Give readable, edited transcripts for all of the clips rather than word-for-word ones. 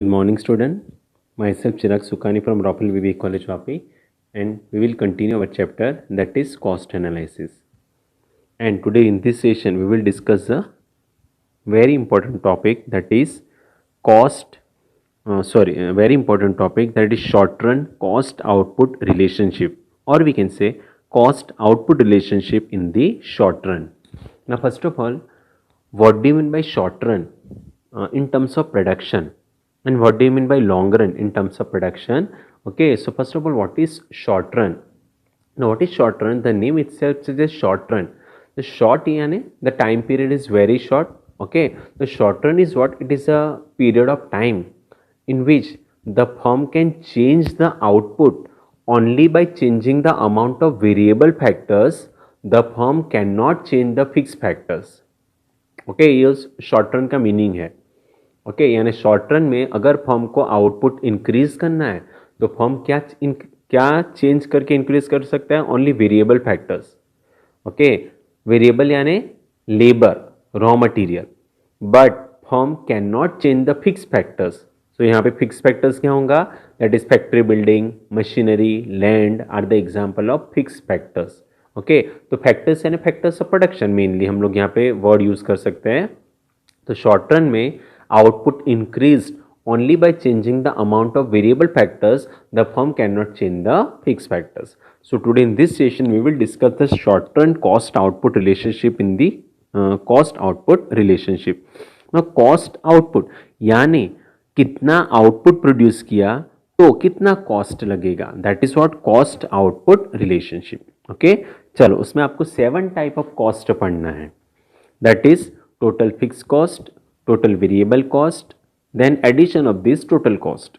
Good morning, student. Myself Chirag Sukhani from Raffle VV College, Vapi, and we will continue our chapter that is cost analysis. And today in this session, we will discuss a very important topic that is a very important topic that is short-run cost-output relationship, or we can say cost-output relationship in the short run. Now, first of all, what do you mean by short run in terms of production, and what do you mean by long run in terms of production? Okay, so first of all, what is short run? Now, what is short run? The name itself suggests short run. The short yani the time period is very short. Okay, the short run is what? It is a period of time in which the firm can change the output only by changing the amount of variable factors. The firm cannot change the fixed factors. Okay, ये short run का meaning है. Okay, यानी short run में अगर firm को output increase करना है तो फर्म क्या चेंज करके इंक्रीज कर सकता है? Only variable factors. Okay, variable यानी labour, raw material, but firm can not change the fix factors. So यहाँ पे फिक्स फैक्टर्स क्या होगा? That is factory building, machinery, land are the example of fix factors. Okay, तो factors यानी factors of production mainly हम लोग यहाँ पे वर्ड यूज कर सकते हैं. तो शॉर्ट रन में output increase only by changing the amount of variable factors. The firm cannot change the fixed factors. So today in this session we will discuss the short run cost output relationship in the cost output relationship. Now cost output यानी कितना output produce किया तो कितना cost लगेगा, that is what cost output relationship. Okay, चलो उसमें आपको 7 type of cost पढ़ना है. That is total fix cost, total variable cost, then addition of this total cost,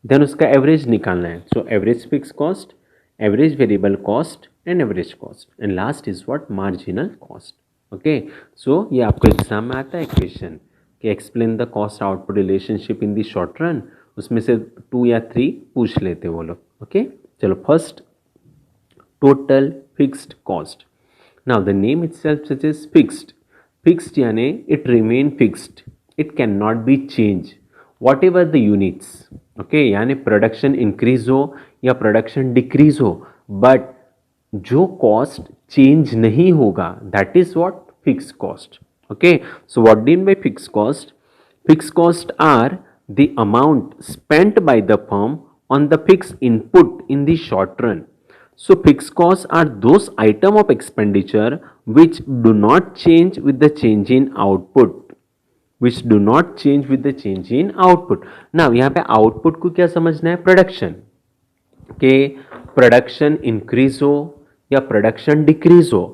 then उसका एवरेज निकालना है. So average fix cost, average variable cost and average cost, and last is what marginal cost. Okay, so ये आपको exam में आता है question कि explain the cost output relationship in the short run. उसमें से 2 या 3 पूछ लेते वो लोग. ओके, चलो first total fixed cost. Now the name itself suggest fixed. Fixed यानी it remain fixed, it can not be change whatever the units. Okay, यानी प्रोडक्शन इंक्रीज हो या प्रोडक्शन डिक्रीज हो, बट जो कॉस्ट चेंज नहीं होगा that is what fix cost. Okay, so what do you mean by fixed cost? Fixed cost are the amount spent by the firm on the fixed input in the short run. So fixed costs are those item of expenditure which do not change with the change in output. Which do not change with the change in output. Now यहाँ पे output को क्या समझना है? Production. के production increase हो या production decrease हो,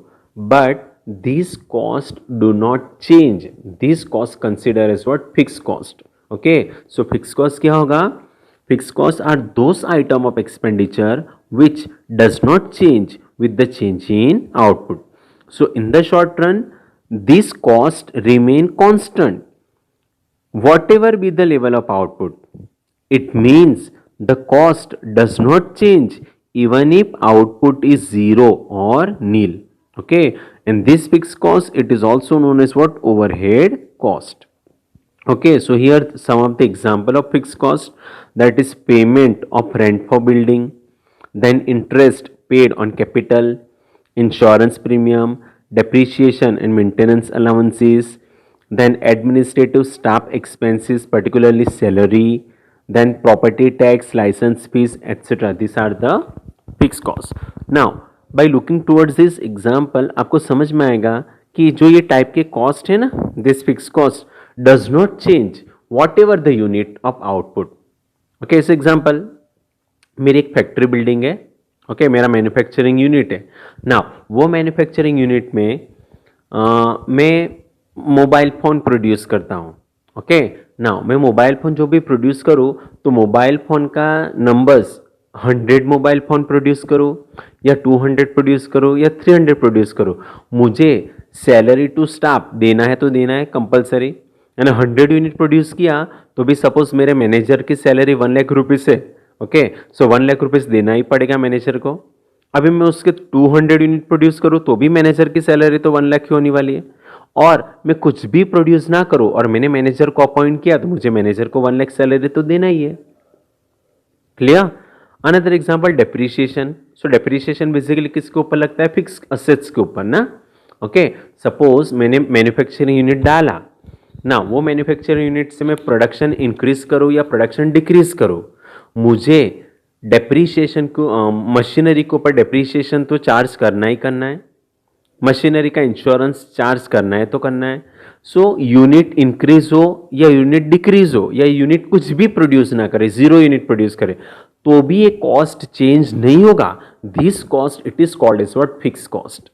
but these costs do not change. These costs consider as what? Fixed cost. Okay, so fixed cost क्या होगा? Fixed costs are those item of expenditure which does not change with the change in output. So in the short run these costs remain constant whatever be the level of output. It means the cost does not change even if output is 0 or nil. Okay, and this fixed cost, it is also known as what? Overhead cost. Okay, so here some of the example of fixed cost, that is payment of rent for building, then interest paid on capital, insurance premium, depreciation and maintenance allowances, then administrative staff expenses, particularly salary, then property tax, license fees, etc. These are the fixed costs. Now by looking towards this example आपको समझ में आएगा कि जो ये type के cost है ना, this fix cost does not change whatever the unit of output. Okay, इस एग्जाम्पल मेरी एक फैक्ट्री बिल्डिंग है. ओके, मेरा मैन्युफैक्चरिंग यूनिट है. नाउ वो मैन्युफैक्चरिंग यूनिट में मैं मोबाइल फ़ोन प्रोड्यूस करता हूँ. ओके, नाउ मैं मोबाइल फ़ोन जो भी प्रोड्यूस करूँ तो मोबाइल फ़ोन का नंबर्स 100 मोबाइल फ़ोन प्रोड्यूस करो या 200 प्रोड्यूस करो या 300 प्रोड्यूस करो, मुझे सैलरी टू स्टाफ देना है तो देना है कंपलसरी. यानी 100 यूनिट प्रोड्यूस किया तो भी सपोज मेरे मैनेजर की सैलरी 1 लाख रुपीज़ है. ओके, सो 1 लाख रुपीज़ देना ही पड़ेगा मैनेजर को. अभी मैं उसके 200 यूनिट प्रोड्यूस करूँ तो भी मैनेजर की सैलरी तो 1 लाख ही होने वाली है. और मैं कुछ भी प्रोड्यूस ना करूं और मैंने मैनेजर को अपॉइंट किया तो मुझे मैनेजर को 1 लाख सैलरी तो देना ही है। क्लियर? Another example depreciation. सो डेप्रिसिएशन बेसिकली किसके ऊपर लगता है? फिक्स असेट्स के ऊपर ना। ओके, सपोज मैंने मैन्युफैक्चरिंग यूनिट डाला ना, वो मैन्युफैक्चरिंग यूनिट से मैं प्रोडक्शन इंक्रीज करूं या प्रोडक्शन डिक्रीज करूं, मुझे डेप्रिसिएशन को मशीनरी के ऊपर डेप्रिसिएशन तो चार्ज करना ही करना है, मशीनरी का इंश्योरेंस चार्ज करना है तो करना है। सो यूनिट इंक्रीज हो या यूनिट डिक्रीज हो या यूनिट कुछ भी प्रोड्यूस ना करे, 0 यूनिट प्रोड्यूस करे, तो भी ये कॉस्ट चेंज नहीं होगा। This cost it is called as what? Fix cost.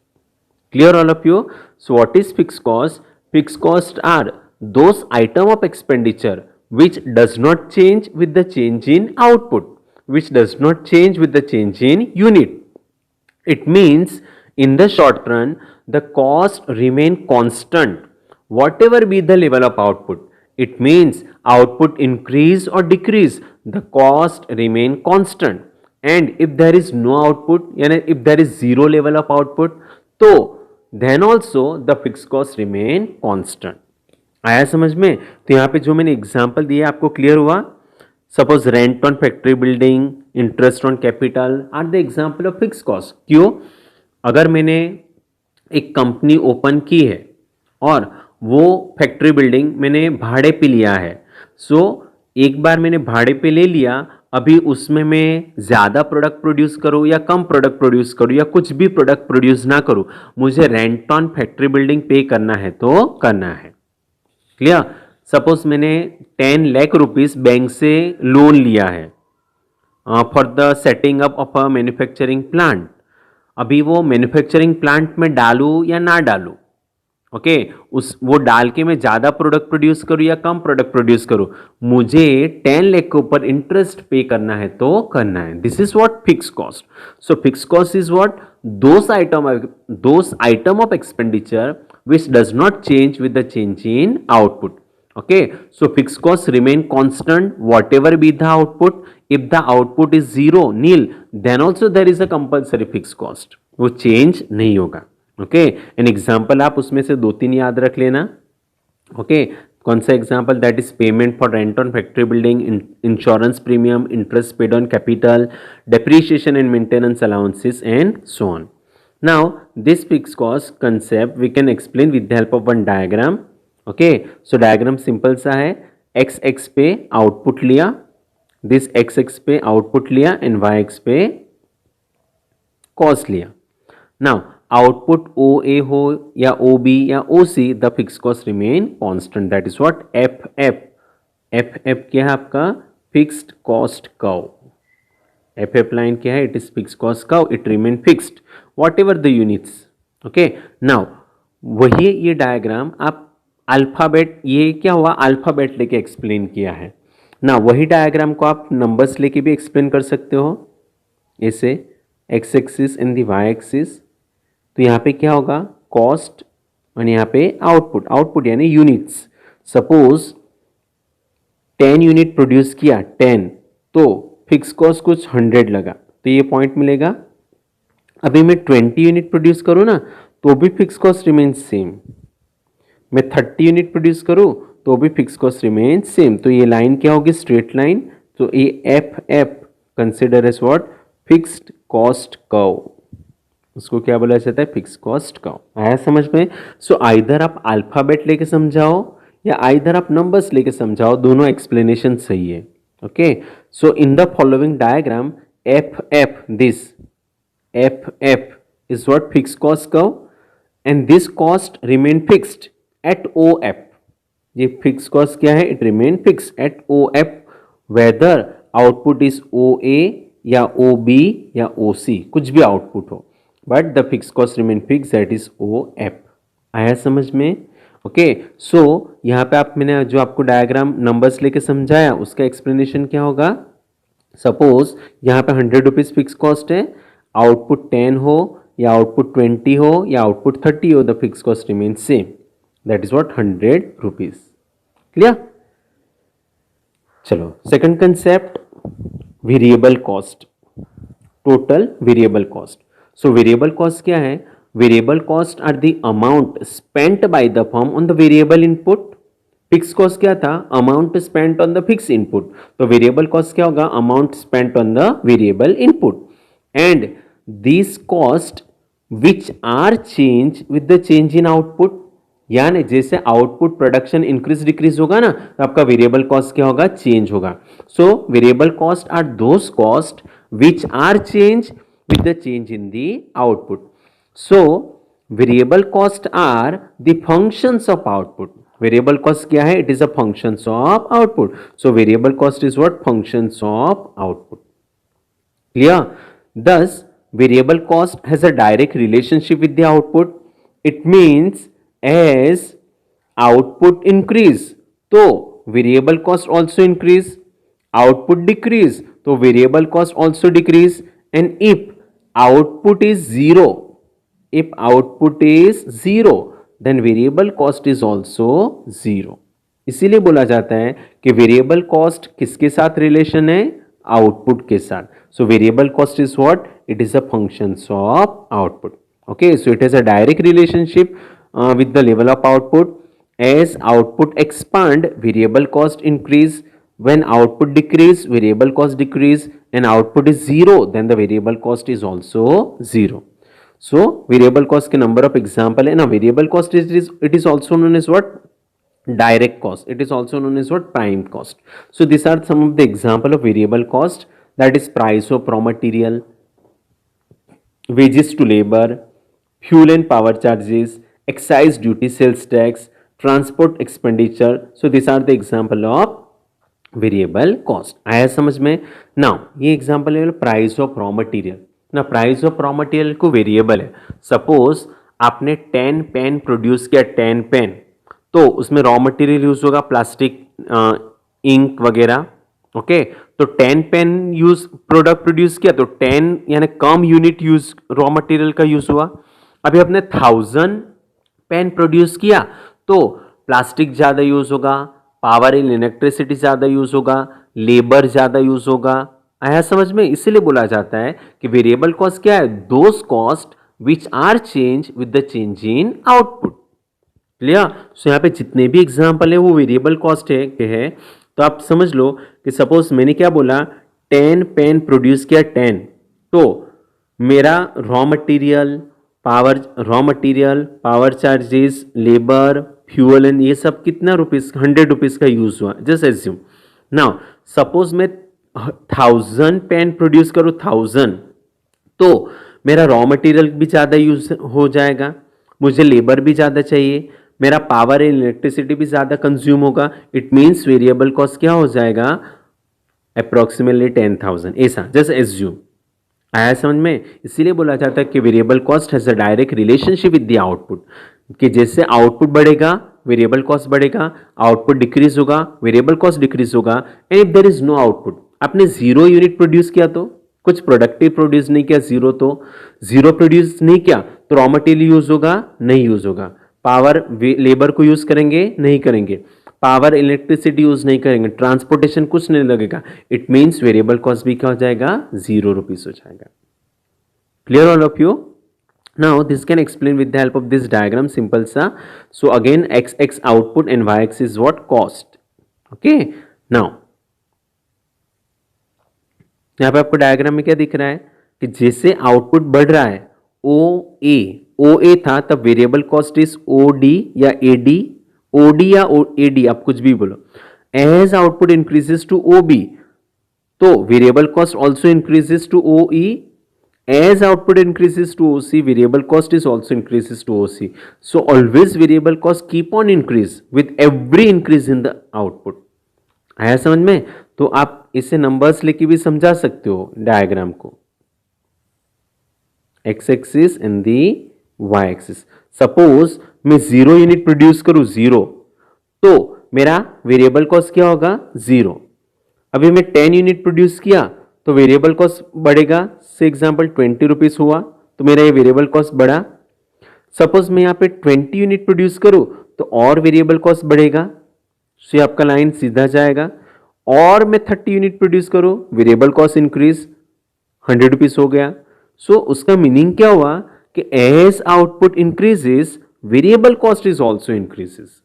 Clear all of you? So what is fixed cost? Fixed costs are those item of expenditure which does not change with the change in output, which does not change with the change in unit. It means in the short run the cost remain constant whatever be the level of output. It means output increase or decrease, the cost remain constant. And if there is no output, यानी if there is zero level of output, तो then also the fixed cost remain constant. आया समझ में? तो यहाँ पे जो मैंने एग्जाम्पल दिया आपको क्लियर हुआ? Suppose rent on factory building, interest on capital R the example of fix cost. क्यों? अगर मैंने एक कंपनी ओपन की है और वो फैक्ट्री बिल्डिंग मैंने भाड़े पे लिया है, सो एक बार मैंने भाड़े पे ले लिया, अभी उसमें मैं ज़्यादा प्रोडक्ट प्रोड्यूस करूँ या कम प्रोडक्ट प्रोड्यूस करूँ या कुछ भी प्रोडक्ट प्रोड्यूस ना करूँ, मुझे रेंट ऑन फैक्ट्री बिल्डिंग पे करना है तो करना है। क्लियर? सपोज मैंने 10 लाख रुपीस बैंक से लोन लिया है for the setting up of a manufacturing plant. अभी वो मैन्युफैक्चरिंग प्लांट में डालूँ या ना डालूँ, ओके उस वो डाल के मैं ज़्यादा प्रोडक्ट प्रोड्यूस करूँ या कम प्रोडक्ट प्रोड्यूस करूँ, मुझे 10 लाख के ऊपर इंटरेस्ट पे करना है तो करना है। This is what fix cost. So fix cost is what? Those item of expenditure which does not change with the change in output. Okay, so fixed costs remain constant whatever be the output. If the output is zero, nil, then also there is a compulsory fixed cost, वो change नहीं होगा। Okay, an example आप उसमें से 2-3 याद रख लेना। Okay, कौन सा example? That is payment for rent on factory building, insurance premium, interest paid on capital, depreciation and maintenance allowances and so on. Now, this fixed cost concept we can explain with the help of one diagram. Okay, so diagram simple सा है, x x पे output लिया, this x x पे output लिया and y x पे cost लिया. Now, output OA हो या OB या OC, the fixed cost remain constant. That is what FF. FF क्या है आपका? Fixed cost curve. FF line क्या है? It is fixed cost curve. It remain fixed whatever the units. Okay, now वही ये डायग्राम आप alphabet, ये क्या हुआ? अल्फाबेट लेके एक्सप्लेन किया है ना, वही डायग्राम को आप नंबर्स लेके भी एक्सप्लेन कर सकते हो, ऐसे X axis and the Y axis. तो यहाँ पे क्या होगा? कॉस्ट और यहाँ पे आउटपुट। आउटपुट यानी यूनिट्स। सपोज 10 यूनिट प्रोड्यूस किया, 10, तो फिक्स कॉस्ट कुछ 100 लगा, तो ये पॉइंट मिलेगा। अभी मैं 20 यूनिट प्रोड्यूस करूँ ना, तो भी फिक्स कॉस्ट रिमेन सेम। मैं 30 यूनिट प्रोड्यूस करूँ तो भी फिक्स कॉस्ट रिमेन सेम। तो ये लाइन क्या होगी? Straight line. तो ये F F consider as what? Fixed cost curve. उसको क्या बोला जाता है? Fix cost curve. आया समझ में? सो आइदर आप अल्फाबेट लेके समझाओ या आइदर आप नंबर्स लेके समझाओ, दोनों एक्सप्लेनेशन सही है। Okay, so in the following diagram F F, this FF is what? Fixed cost curve, and this cost remain fixed at OF. ये fixed cost क्या है? It remain fixed at OF whether output is OA या OB या OC, कुछ भी output हो, but the fixed cost remain fixed, that is OF. आया समझ में? ओके, सो यहाँ पे आप, मैंने जो आपको डायग्राम नंबर्स लेके समझाया उसका एक्सप्लेनेशन क्या होगा? सपोज यहाँ पे 100 रुपीज़ फिक्स कॉस्ट है, आउटपुट 10 हो या आउटपुट 20 हो या आउटपुट 30 हो, the fix cost remain same, that is what? 100 rupees. Clear? चलो second concept, variable cost, total variable cost. So variable cost क्या है? Variable cost are the amount spent by the firm on the variable input. Fix cost क्या था? Amount spent on the fix input. तो variable cost क्या होगा? Amount spent on the variable input. And this cost which are change with the change in output, यानी जैसे output production increase decrease होगा ना, तो आपका वेरिएबल कॉस्ट क्या होगा? चेंज होगा। So variable cost are those cost which are change with the change in the output. So variable cost are the functions of output. Variable cost क्या है? It is a functions of output. So variable cost is what? Functions of output. Clear? Thus variable cost has a direct relationship with the output. It means as output increase, तो variable cost also increase. Output decrease, तो variable cost also decrease. And if output is zero, then variable cost is also zero. इसीलिए बोला जाता है कि variable cost किसके साथ relation है? आउटपुट के साथ. So variable cost is what? It is a functions of output. Okay, so it has a direct relationship with the level of output. As output expand, variable cost increase. When output decrease, variable cost decrease, and output is zero, then the variable cost is also zero. So variable cost के number of example है ना. Variable cost it is also known as what? Direct cost. It is also known as what? Prime cost. So these are some of the example of variable cost, that is price of raw material, wages to labor, fuel and power charges, excise duty, sales tax, transport expenditure. So these are the example of variable cost. आया समझ में? Now ये example है price of raw material ना. Price of raw material को variable है. Suppose आपने 10 pen produce किया, 10 पेन, तो उसमें रॉ मटेरियल यूज होगा प्लास्टिक, इंक वगैरह. ओके, तो 10 पेन यूज प्रोडक्ट प्रोड्यूस किया, तो 10 यानी कम यूनिट यूज रॉ मटेरियल का यूज हुआ. अभी आपने 1000 पेन प्रोड्यूस किया, तो प्लास्टिक ज़्यादा यूज होगा, पावर इन इलेक्ट्रिसिटी ज़्यादा यूज होगा, लेबर ज़्यादा यूज होगा. आया समझ में? इसीलिए बोला जाता है कि वेरिएबल कॉस्ट क्या है? Those cost which are change with the change in output. Clear? So यहाँ पे जितने भी एग्जाम्पल है वो वेरिएबल कॉस्ट है. तो आप समझ लो कि सपोज मैंने क्या बोला, 10 पेन प्रोड्यूस किया 10, तो मेरा raw material, power charges, labour, fuel and ये सब कितना रुपीस? 100 रुपीज का यूज हुआ. Just assume. नाउ सपोज मैं 1000 पेन प्रोड्यूस करूँ 1000, तो मेरा रॉ मटेरियल भी ज़्यादा यूज हो जाएगा, मुझे लेबर भी ज़्यादा चाहिए, मेरा पावर एंड इलेक्ट्रिसिटी भी ज़्यादा कंज्यूम होगा. इट मीन्स वेरिएबल कॉस्ट क्या हो जाएगा? अप्रोक्सीमेटली 10,000. ऐसा जस्ट एज्यूम. आया समझ में? इसीलिए बोला जाता है कि variable cost has a direct relationship with the output, कि जैसे आउटपुट बढ़ेगा वेरिएबल कॉस्ट बढ़ेगा, आउटपुट डिक्रीज होगा वेरिएबल कॉस्ट डिक्रीज होगा. And if there is no output, आपने 0 यूनिट प्रोड्यूस किया, तो कुछ प्रोडक्टिव प्रोड्यूस नहीं किया, जीरो प्रोड्यूस नहीं किया, तो रॉ मटेरियल यूज होगा? नहीं यूज होगा. पावर लेबर को यूज करेंगे? नहीं करेंगे. पावर इलेक्ट्रिसिटी यूज नहीं करेंगे, ट्रांसपोर्टेशन कुछ नहीं लगेगा. इट मीन्स वेरिएबल कॉस्ट भी क्या हो जाएगा? 0 रुपीज हो जाएगा. Clear all of you? Now this can explain with the help of this diagram, simple सा. So again x output and y is what? Cost. Okay. Now यहाँ पे आपको डायग्राम में क्या दिख रहा है कि जैसे आउटपुट बढ़ रहा है, ओ ए था, तब variable cost is O D या ए डी, ओ डी या ए डी, आप कुछ भी बोलो. As output increases to O B, तो variable cost also increases to O E. As output increases to OC, variable cost is also increases to OC. So always variable cost keep on increase with every increase in the output. आया समझ में? तो आप इसे numbers लेके भी समझा सकते हो डायग्राम को. x axis and the y axis. Suppose मैं 0 यूनिट प्रोड्यूस करूं, 0, तो मेरा वेरिएबल कॉस्ट क्या होगा? 0. अभी मैं 10 यूनिट प्रोड्यूस किया, तो वेरिएबल कॉस्ट बढ़ेगा. से एग्जाम्पल 20 रुपीज हुआ, तो मेरा ये वेरिएबल कॉस्ट बढ़ा. सपोज मैं यहाँ पे 20 यूनिट प्रोड्यूस करूँ, तो और वेरिएबल कॉस्ट बढ़ेगा. सो ये आपका लाइन सीधा जाएगा. और मैं 30 यूनिट प्रोड्यूस करूँ, वेरिएबल कॉस्ट इंक्रीज, 100 रुपीज हो गया. सो उसका मीनिंग क्या हुआ कि कि as output increases variable cost is also increases,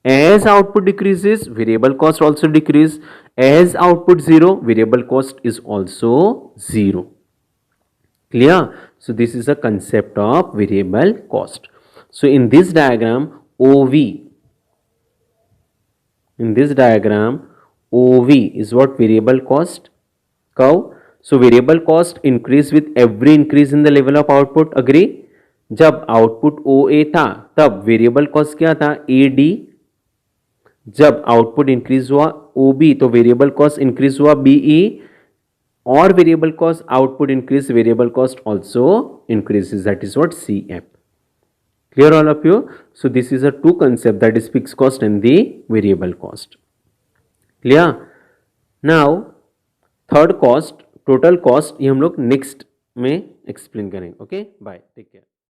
as output decreases variable cost also decrease, as output zero variable cost is also zero. Clear? So this is a concept of variable cost. So in this diagram OV is what? Variable cost curve. So variable cost increase with every increase in the level of output. Agree? जब output OA था तब variable cost क्या था? AD. जब output increase हुआ OB तो variable cost increase हुआ BE, और variable cost output increase variable cost also increases, that is what? CF. Clear all of you? So this is a two concept, that is fixed cost and the variable cost. Clear? Now third cost total cost ये हम लोग next में explain करेंगे. Okay bye, take care.